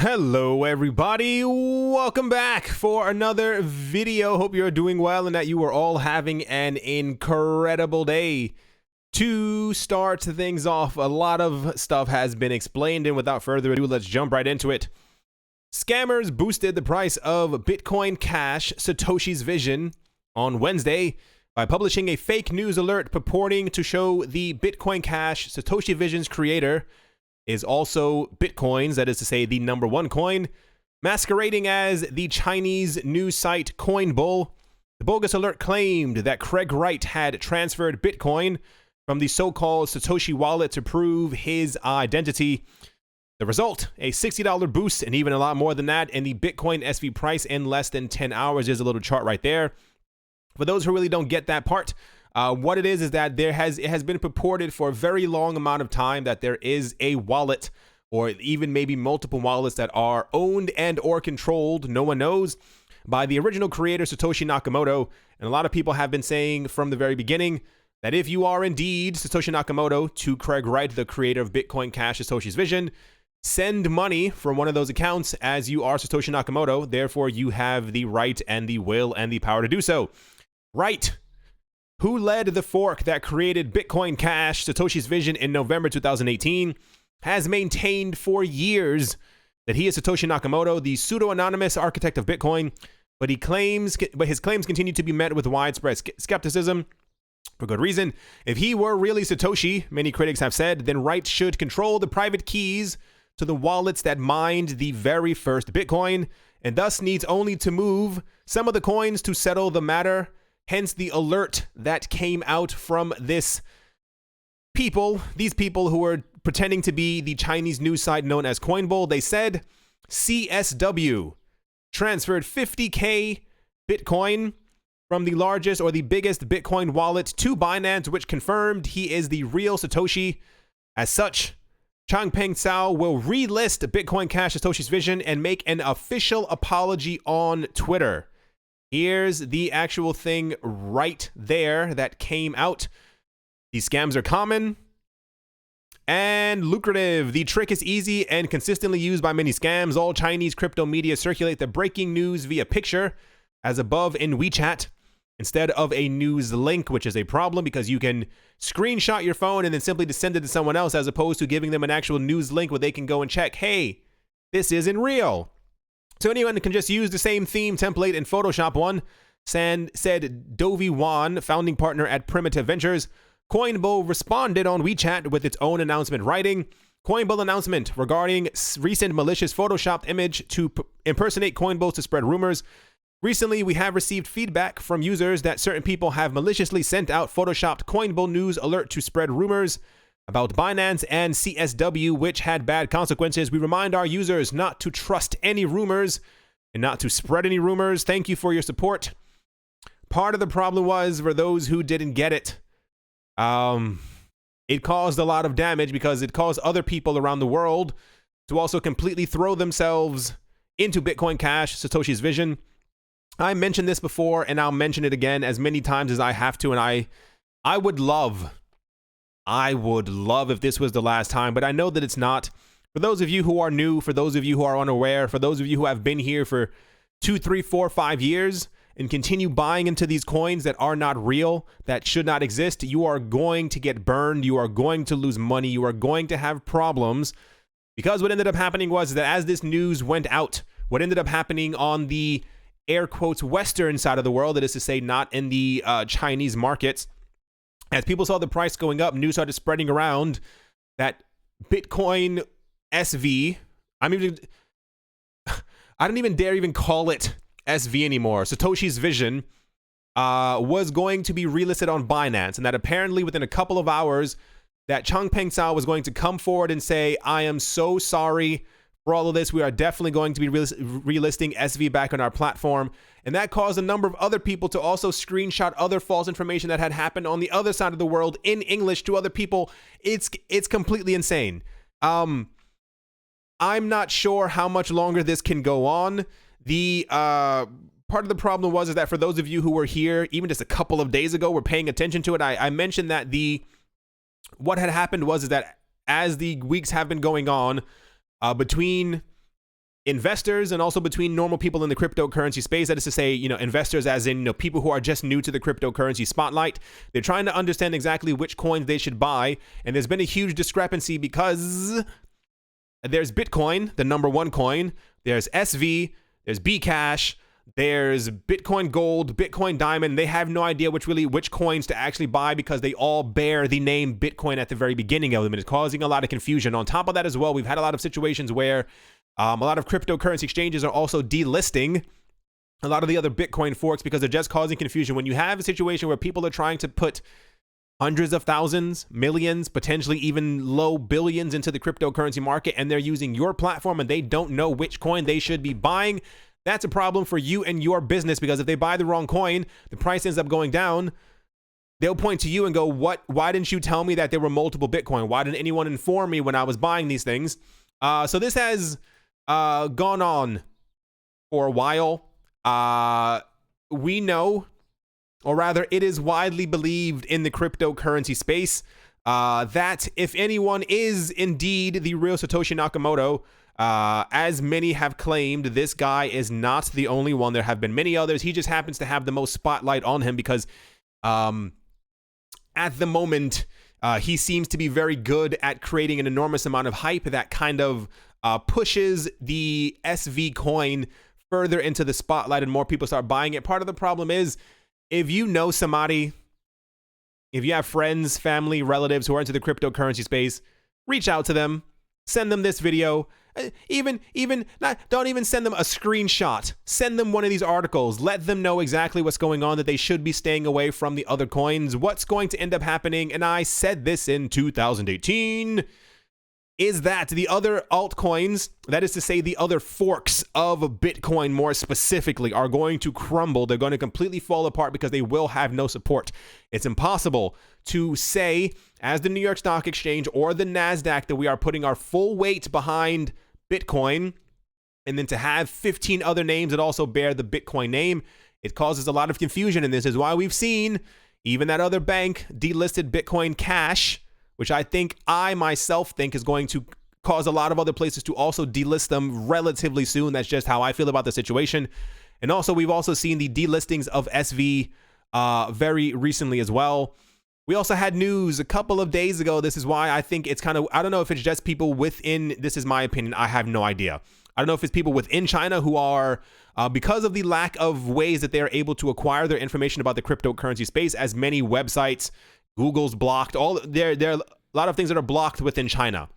Hello everybody, welcome back for another video. Hope you're doing well and that you are all having an incredible day. To start things off, a lot of stuff has been explained, and without further ado, let's jump right into it. Scammers boosted the price of Bitcoin Cash Satoshi's vision on Wednesday by publishing a fake news alert purporting to show the Bitcoin Cash Satoshi Vision's creator is also Bitcoin's, that is to say the #1 coin, masquerading as the Chinese news site CoinBull. The bogus alert claimed that Craig Wright had transferred Bitcoin from the so-called Satoshi wallet to prove his identity. The result, a $60 boost, and even a lot more than that in the Bitcoin SV price in less than 10 hours. There's a little chart right there. For those who really don't get that part, what it is that it has been purported for a very long amount of time that there is a wallet, or even maybe multiple wallets, that are owned and or controlled, no one knows, by the original creator Satoshi Nakamoto. And a lot of people have been saying from the very beginning that if you are indeed Satoshi Nakamoto to Craig Wright, the creator of Bitcoin Cash Satoshi's vision, send money from one of those accounts, as you are Satoshi Nakamoto. Therefore, you have the right and the will and the power to do so. Wright, who led the fork that created Bitcoin Cash Satoshi's vision in November 2018, has maintained for years that he is Satoshi Nakamoto, the pseudo-anonymous architect of Bitcoin, but his claims continue to be met with widespread skepticism, for good reason. If he were really Satoshi, many critics have said, then Wright should control the private keys to the wallets that mined the very first Bitcoin, and thus needs only to move some of the coins to settle the matter. Hence the alert that came out from these people who were pretending to be the Chinese news site known as CoinBull. They said CSW transferred 50K Bitcoin from the largest or the biggest Bitcoin wallet to Binance, which confirmed he is the real Satoshi. As such, Changpeng Zhao will relist Bitcoin Cash Satoshi's vision and make an official apology on Twitter. Here's the actual thing right there that came out. These scams are common and lucrative. The trick is easy and consistently used by many scams. All Chinese crypto media circulate the breaking news via picture, as above in WeChat, instead of a news link, which is a problem because you can screenshot your phone and then simply just send it to someone else, as opposed to giving them an actual news link where they can go and check, hey, this isn't real. So anyone can just use the same theme template in Photoshop one, said Dovey Wan, founding partner at Primitive Ventures. CoinBull responded on WeChat with its own announcement, writing, CoinBull announcement regarding recent malicious Photoshopped image to impersonate CoinBull to spread rumors. Recently, we have received feedback from users that certain people have maliciously sent out Photoshopped CoinBull news alert to spread rumors about Binance and CSW, which had bad consequences. We remind our users not to trust any rumors and not to spread any rumors. Thank you for your support. Part of the problem was, for those who didn't get it, it caused a lot of damage because it caused other people around the world to also completely throw themselves into Bitcoin Cash Satoshi's vision. I mentioned this before, and I'll mention it again as many times as I have to, and I would love if this was the last time, but I know that it's not. For those of you who are new, for those of you who are unaware, for those of you who have been here for 2, 3, 4, 5 years and continue buying into these coins that are not real, that should not exist, you are going to get burned. You are going to lose money. You are going to have problems, because what ended up happening was that as this news went out, what ended up happening on the air quotes Western side of the world, that is to say not in the Chinese markets, as people saw the price going up, news started spreading around that Bitcoin SV, I don't even dare even call it SV anymore, Satoshi's vision, was going to be relisted on Binance, and that apparently within a couple of hours that Changpeng Zhao was going to come forward and say, I am so sorry for all of this. We are definitely going to be relisting SV back on our platform. And that caused a number of other people to also screenshot other false information that had happened on the other side of the world in English to other people. It's completely insane. I'm not sure how much longer this can go on. The part of the problem was that for those of you who were here even just a couple of days ago, were paying attention to it, I mentioned that what had happened was that as the weeks have been going on, between investors and also between normal people in the cryptocurrency space. That is to say, investors as in, people who are just new to the cryptocurrency spotlight. They're trying to understand exactly which coins they should buy. And there's been a huge discrepancy because there's Bitcoin, the number one coin. There's SV, there's Bcash, there's Bitcoin Gold, Bitcoin Diamond. They have no idea which coins to actually buy because they all bear the name Bitcoin at the very beginning of them. And it's causing a lot of confusion. On top of that as well, we've had a lot of situations where a lot of cryptocurrency exchanges are also delisting a lot of the other Bitcoin forks because they're just causing confusion. When you have a situation where people are trying to put hundreds of thousands, millions, potentially even low billions into the cryptocurrency market, and they're using your platform and they don't know which coin they should be buying, that's a problem for you and your business, because if they buy the wrong coin, the price ends up going down. They'll point to you and go, why didn't you tell me that there were multiple Bitcoin? Why didn't anyone inform me when I was buying these things? So this has gone on for a while. We know, or rather it is widely believed in the cryptocurrency space, that if anyone is indeed the real Satoshi Nakamoto, as many have claimed, this guy is not the only one. There have been many others. He just happens to have the most spotlight on him because at the moment, he seems to be very good at creating an enormous amount of hype that kind of pushes the SV coin further into the spotlight and more people start buying it. Part of the problem is, if you know somebody, if you have friends, family, relatives who are into the cryptocurrency space, reach out to them, send them this video. Don't even send them a screenshot. Send them one of these articles. Let them know exactly what's going on, that they should be staying away from the other coins. What's going to end up happening, and I said this in 2018, is that the other altcoins, that is to say the other forks of Bitcoin more specifically, are going to crumble. They're going to completely fall apart because they will have no support. It's impossible to say, as the New York Stock Exchange or the NASDAQ, that we are putting our full weight behind Bitcoin and then to have 15 other names that also bear the Bitcoin name. It causes a lot of confusion, and this is why we've seen even that other bank delisted Bitcoin Cash, which I myself think is going to cause a lot of other places to also delist them relatively soon. That's just how I feel about the situation. And also, we've also seen the delistings of SV very recently as well. We also had news a couple of days ago. This is why I think it's kind of, I don't know if it's just people within, this is my opinion, I have no idea. I don't know if it's people within China who are, because of the lack of ways that they are able to acquire their information about the cryptocurrency space, as many websites, Google's blocked, there are a lot of things that are blocked within China.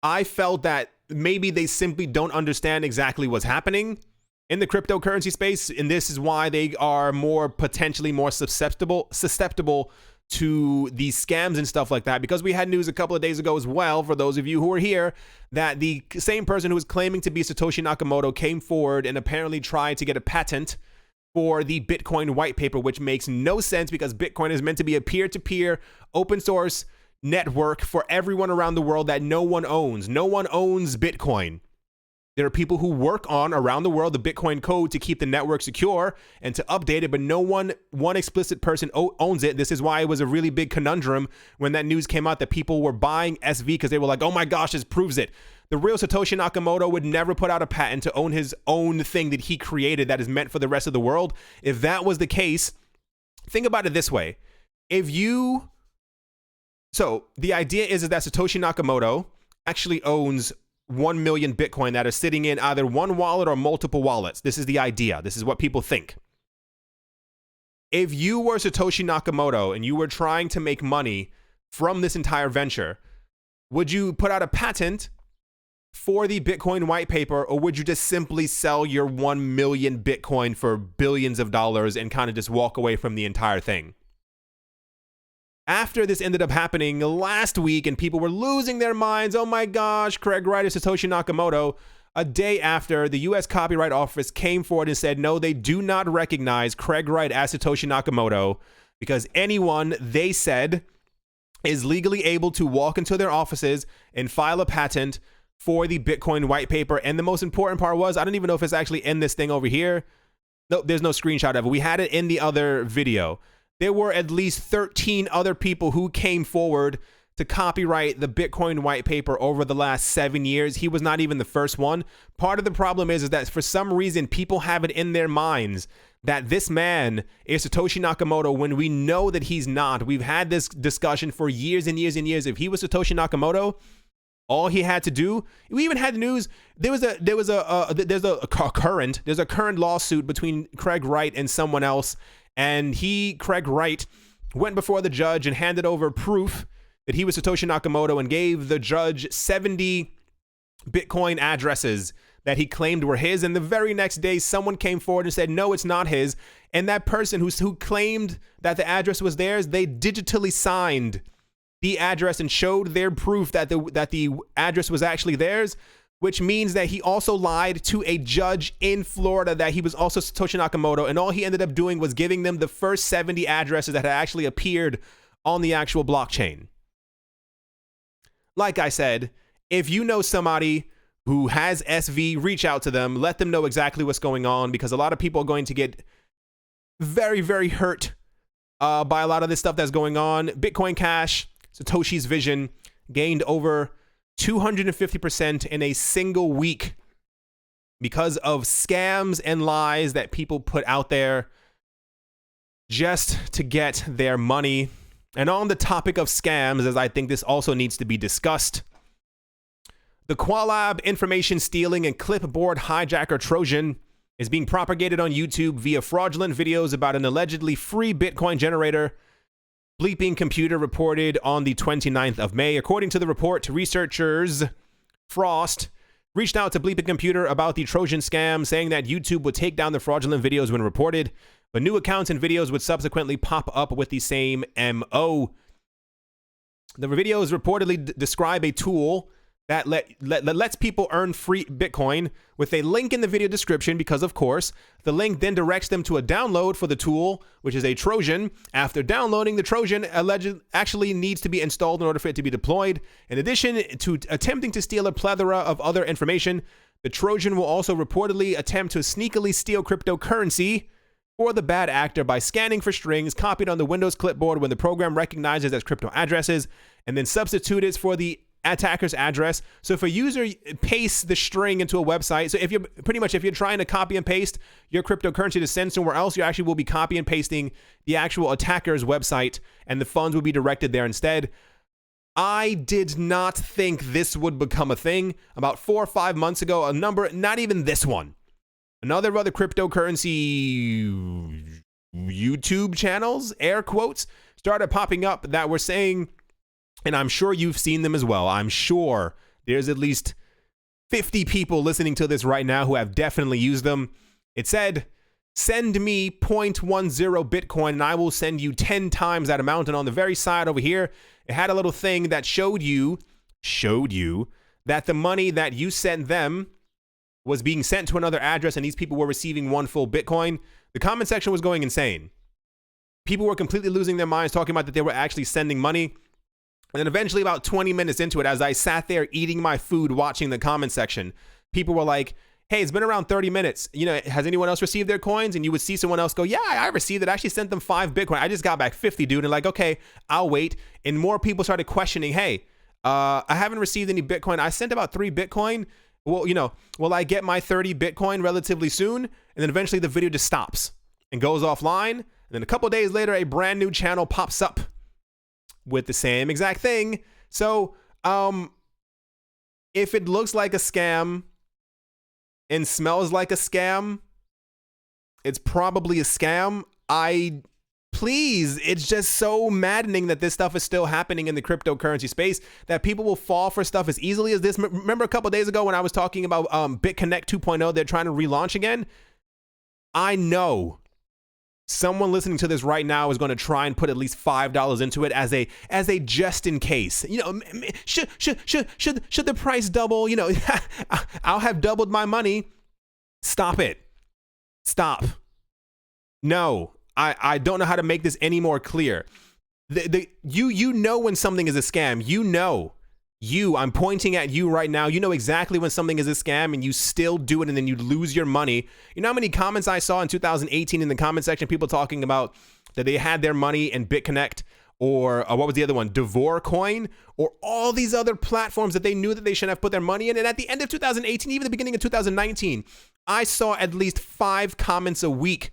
I felt that maybe they simply don't understand exactly what's happening in the cryptocurrency space, and this is why they are potentially more susceptible to these scams and stuff like that. Because we had news a couple of days ago as well, for those of you who were here, that the same person who was claiming to be Satoshi Nakamoto came forward and apparently tried to get a patent for the Bitcoin white paper, which makes no sense because Bitcoin is meant to be a peer-to-peer open source network for everyone around the world that no one owns. No one owns Bitcoin. There are people who work on around the world the Bitcoin code to keep the network secure and to update it, but no one explicit person owns it. This is why it was a really big conundrum when that news came out that people were buying SV because they were like, oh my gosh, this proves it. The real Satoshi Nakamoto would never put out a patent to own his own thing that he created that is meant for the rest of the world. If that was the case, think about it this way. So the idea is that Satoshi Nakamoto actually owns 1 million Bitcoin that are sitting in either one wallet or multiple wallets. This is the idea. This is what people think. If you were Satoshi Nakamoto and you were trying to make money from this entire venture, would you put out a patent for the Bitcoin white paper, or would you just simply sell your 1 million Bitcoin for billions of dollars and kind of just walk away from the entire thing? After this ended up happening last week and people were losing their minds, oh my gosh, Craig Wright is Satoshi Nakamoto, a day after, the US Copyright Office came forward and said, no, they do not recognize Craig Wright as Satoshi Nakamoto because anyone, they said, is legally able to walk into their offices and file a patent for the Bitcoin white paper. And the most important part was, I don't even know if it's actually in this thing over here. No, there's no screenshot of it. We had it in the other video. There were at least 13 other people who came forward to copyright the Bitcoin white paper over the last 7 years. He was not even the first one. Part of the problem is that for some reason, people have it in their minds that this man is Satoshi Nakamoto when we know that he's not. We've had this discussion for years and years and years. If he was Satoshi Nakamoto, all he had to do, we even had the news. There's a current lawsuit between Craig Wright and someone else, and Craig Wright, went before the judge and handed over proof that he was Satoshi Nakamoto and gave the judge 70 Bitcoin addresses that he claimed were his. And the very next day, someone came forward and said, no, it's not his. And that person who claimed that the address was theirs, they digitally signed the address and showed their proof that the address was actually theirs, which means that he also lied to a judge in Florida that he was also Satoshi Nakamoto. And all he ended up doing was giving them the first 70 addresses that had actually appeared on the actual blockchain. Like I said, if you know somebody who has SV, reach out to them, let them know exactly what's going on, because a lot of people are going to get very, very hurt by a lot of this stuff that's going on. Bitcoin Cash, Satoshi's vision, gained over 250% in a single week because of scams and lies that people put out there just to get their money. And on the topic of scams, as I think this also needs to be discussed, the Qualab information stealing and clipboard hijacker Trojan is being propagated on YouTube via fraudulent videos about an allegedly free Bitcoin generator. Bleeping Computer reported on the 29th of May. According to the report, researchers Frost reached out to Bleeping Computer about the Trojan scam, saying that YouTube would take down the fraudulent videos when reported, but new accounts and videos would subsequently pop up with the same MO. The videos reportedly describe a tool that lets people earn free Bitcoin with a link in the video description, because of course, the link then directs them to a download for the tool, which is a Trojan. After downloading, the Trojan actually needs to be installed in order for it to be deployed. In addition to attempting to steal a plethora of other information, the Trojan will also reportedly attempt to sneakily steal cryptocurrency for the bad actor by scanning for strings copied on the Windows clipboard when the program recognizes as crypto addresses, and then substitute it for the attacker's address. So if a user pastes the string into a website, so if you're trying to copy and paste your cryptocurrency to send somewhere else, you actually will be copy and pasting the actual attacker's website, and the funds will be directed there instead. I did not think this would become a thing. About 4 or 5 months ago, not even this one, another other cryptocurrency YouTube channels, air quotes, started popping up that were saying, and I'm sure you've seen them as well. I'm sure there's at least 50 people listening to this right now who have definitely used them. It said, send me 0.10 Bitcoin and I will send you 10 times that amount. And on the very side over here, it had a little thing that showed you that the money that you sent them was being sent to another address, and these people were receiving 1 full Bitcoin. The comment section was going insane. People were completely losing their minds, talking about that they were actually sending money. And then eventually, about 20 minutes into it, as I sat there eating my food, watching the comment section, people were like, hey, it's been around 30 minutes. You know, has anyone else received their coins? And you would see someone else go, yeah, I received it. I actually sent them 5 Bitcoin. I just got back 50, dude. And like, okay, I'll wait. And more people started questioning, hey, I haven't received any Bitcoin. I sent about 3 Bitcoin. Well, you know, will I get my 30 Bitcoin relatively soon? And then eventually the video just stops and goes offline. And then a couple days later, a brand new channel pops up with the same exact thing. So, if it looks like a scam and smells like a scam, it's probably a scam. Please, it's just so maddening that this stuff is still happening in the cryptocurrency space, that people will fall for stuff as easily as this. Remember a couple days ago when I was talking about BitConnect 2.0, they're trying to relaunch again? I know someone listening to this right now is going to try and put at least $5 into it as a just in case. You know, should the price double? You know, I'll have doubled my money. Stop it. Stop. No, I don't know how to make this any more clear. You know when something is a scam. You know. I'm pointing at you right now. You know exactly when something is a scam, and you still do it, and then you lose your money. You know how many comments I saw in 2018 in the comment section, people talking about that they had their money in BitConnect, or what was the other one? Devore Coin, or all these other platforms that they knew that they shouldn't have put their money in. And at the end of 2018, even the beginning of 2019, I saw at least 5 comments a week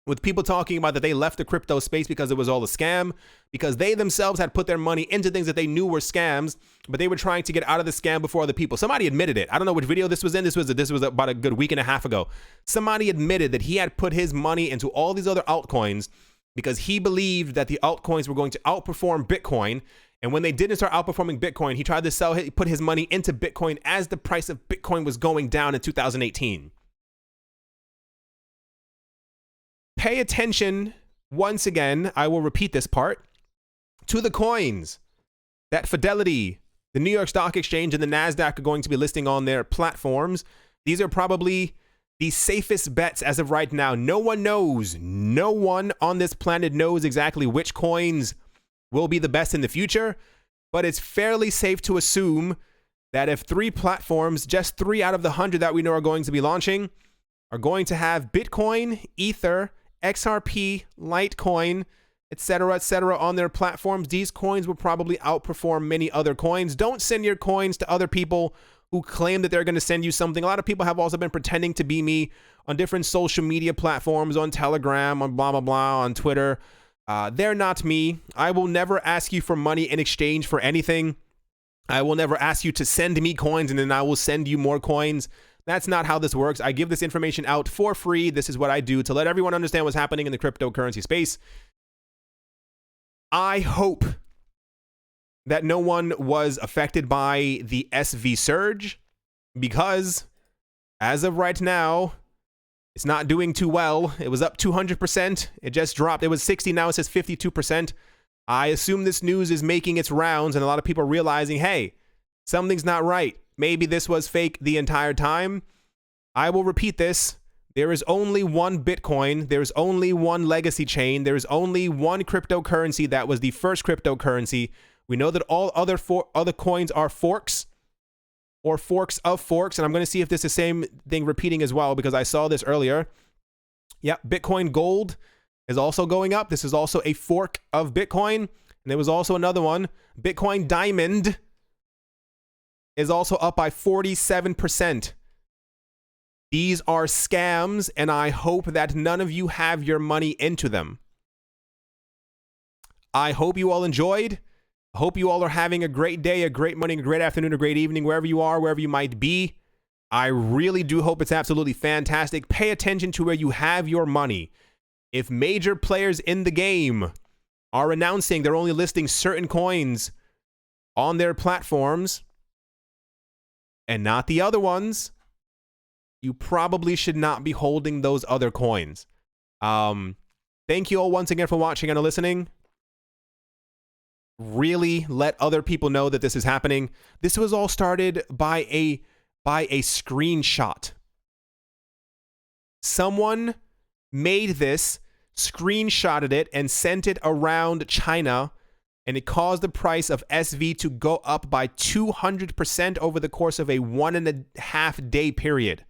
with people talking about that they left the crypto space because it was all a scam, because they themselves had put their money into things that they knew were scams, but they were trying to get out of the scam before other people. Somebody admitted it. I don't know which video this was in. This was about a good week and a half ago. Somebody admitted that he had put his money into all these other altcoins because he believed that the altcoins were going to outperform Bitcoin. And when they didn't start outperforming Bitcoin, he tried to put his money into Bitcoin as the price of Bitcoin was going down in 2018. Pay attention, once again, I will repeat this part, to the coins that Fidelity, the New York Stock Exchange, and the NASDAQ are going to be listing on their platforms. These are probably the safest bets as of right now. No one knows. No one on this planet knows exactly which coins will be the best in the future, but it's fairly safe to assume that if 3 platforms, just 3 out of the 100 that we know are going to be launching, are going to have Bitcoin, Ether, XRP, Litecoin, etc., on their platforms, these coins will probably outperform many other coins. Don't send your coins to other people who claim that they're going to send you something. A lot of people have also been pretending to be me on different social media platforms, on Telegram, on blah, blah, blah, on Twitter. They're not me. I will never ask you for money in exchange for anything. I will never ask you to send me coins and then I will send you more coins. That's not how this works. I give this information out for free. This is what I do to let everyone understand what's happening in the cryptocurrency space. I hope that no one was affected by the SV surge, because as of right now, it's not doing too well. It was up 200%. It just dropped. It was 60. Now it says 52%. I assume this news is making its rounds and a lot of people are realizing, hey, something's not right. Maybe this was fake the entire time. I will repeat this. There is only one Bitcoin. There's only one legacy chain. There's only one cryptocurrency that was the first cryptocurrency. We know that all other coins are forks or forks of forks. And I'm going to see if this is the same thing repeating as well, because I saw this earlier. Yeah, Bitcoin Gold is also going up. This is also a fork of Bitcoin. And there was also another one. Bitcoin Diamond is also up by 47%. These are scams, and I hope that none of you have your money into them. I hope you all enjoyed. I hope you all are having a great day, a great morning, a great afternoon, a great evening, wherever you are, wherever you might be. I really do hope it's absolutely fantastic. Pay attention to where you have your money. If major players in the game are announcing they're only listing certain coins on their platforms and not the other ones, you probably should not be holding those other coins. Thank you all once again for watching and listening. Really let other people know that this is happening. This was all started by a screenshot. Someone made this, screenshotted it, and sent it around China, and it caused the price of SV to go up by 200% over the course of a 1.5 day period.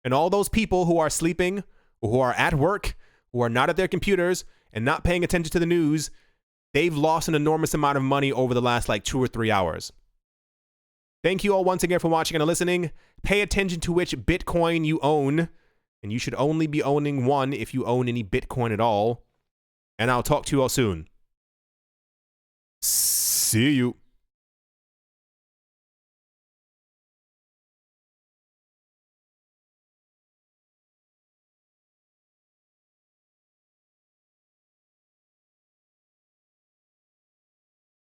And all those people who are sleeping, who are at work, who are not at their computers, and not paying attention to the news, they've lost an enormous amount of money over the last like 2 or 3 hours. Thank you all once again for watching and listening. Pay attention to which Bitcoin you own, and you should only be owning one if you own any Bitcoin at all. And I'll talk to you all soon. See you.